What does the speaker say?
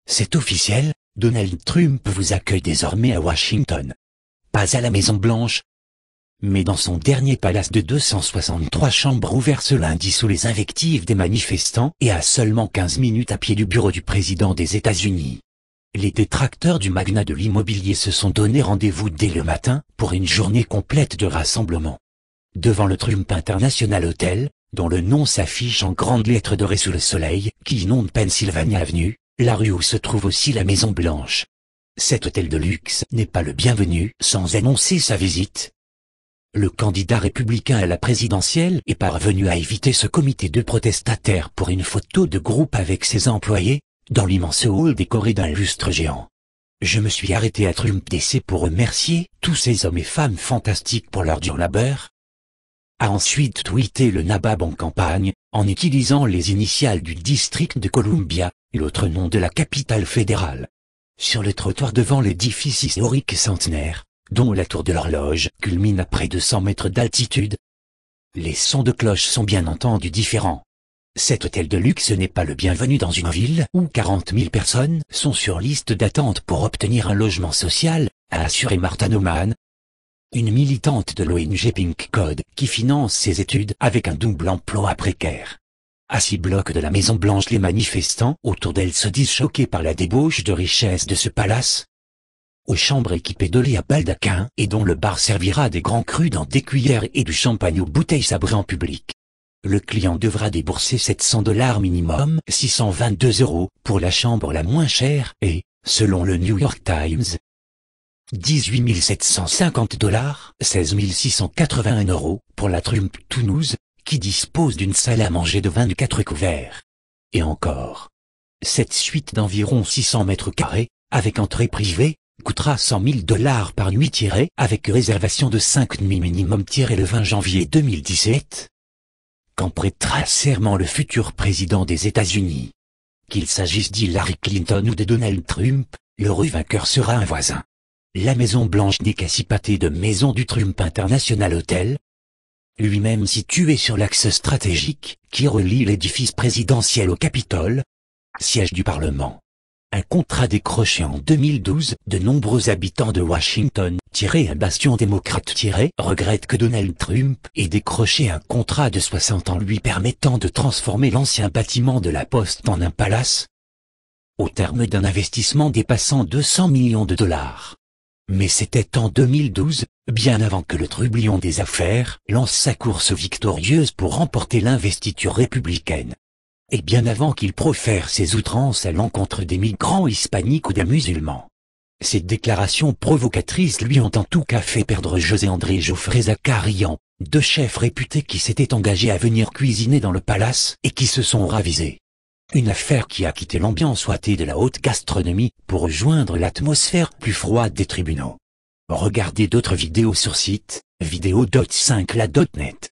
C'est officiel, Donald Trump vous accueille désormais à Washington. Pas à la Maison-Blanche, mais dans son dernier palace de 263 chambres ouvert ce lundi sous les invectives des manifestants et à seulement 15 minutes à pied du bureau du président des États-Unis. Les détracteurs du magnat de l'immobilier se sont donné rendez-vous dès le matin pour une journée complète de rassemblement. Devant le Trump International Hotel, dont le nom s'affiche en grandes lettres dorées sous le soleil qui inonde Pennsylvania Avenue, la rue où se trouve aussi la Maison-Blanche. Cet hôtel de luxe n'est pas le bienvenu sans annoncer sa visite. Le candidat républicain à la présidentielle est parvenu à éviter ce comité de protestataires pour une photo de groupe avec ses employés, dans l'immense hall décoré d'un lustre géant. Je me suis arrêté à Trump DC pour remercier tous ces hommes et femmes fantastiques pour leur dur labeur. A ensuite tweeté le nabab en campagne, en utilisant les initiales du district de Columbia, l'autre nom de la capitale fédérale. Sur le trottoir devant l'édifice historique centenaire, dont la tour de l'horloge culmine à près de 100 mètres d'altitude, les sons de cloche sont bien entendu différents. Cet hôtel de luxe n'est pas le bienvenu dans une ville où 40 000 personnes sont sur liste d'attente pour obtenir un logement social, a assuré Martha Neumann, une militante de l'ONG Pink Code qui finance ses études avec un double emploi précaire. À 6 blocs de la Maison-Blanche, les manifestants autour d'elle se disent choqués par la débauche de richesse de ce palace. Aux chambres équipées de lits à baldaquin et dont le bar servira des grands crus dans des cuillères et du champagne aux bouteilles sabrées en public. Le client devra débourser $700 minimum, 622 € pour la chambre la moins chère et, selon le New York Times, $18 750, 16 681 € pour la Trump Toulouse, qui dispose d'une salle à manger de 24 couverts. Et encore. Cette suite d'environ 600 mètres carrés, avec entrée privée, coûtera $100 000 par nuit avec réservation de 5 nuits minimum le 20 janvier 2017. Quand prêtera serment le futur président des États-Unis. Qu'il s'agisse d'Hillary Clinton ou de Donald Trump, l'heureux vainqueur sera un voisin. La Maison-Blanche n'est qu'à 6 pâtés de maison du Trump International Hotel, lui-même situé sur l'axe stratégique qui relie l'édifice présidentiel au Capitole, siège du Parlement. Un contrat décroché en 2012, de nombreux habitants de Washington, un bastion démocrate, regrettent que Donald Trump ait décroché un contrat de 60 ans lui permettant de transformer l'ancien bâtiment de la Poste en un palace, au terme d'un investissement dépassant $200 millions. Mais c'était en 2012, bien avant que le trublion des affaires lance sa course victorieuse pour remporter l'investiture républicaine. Et bien avant qu'il profère ses outrances à l'encontre des migrants hispaniques ou des musulmans. Ces déclarations provocatrices lui ont en tout cas fait perdre José-André Geoffrey Zakarian, 2 chefs réputés qui s'étaient engagés à venir cuisiner dans le palace et qui se sont ravisés. Une affaire qui a quitté l'ambiance ouatée de la haute gastronomie pour rejoindre l'atmosphère plus froide des tribunaux. Regardez d'autres vidéos sur site, vidéo.5la.net.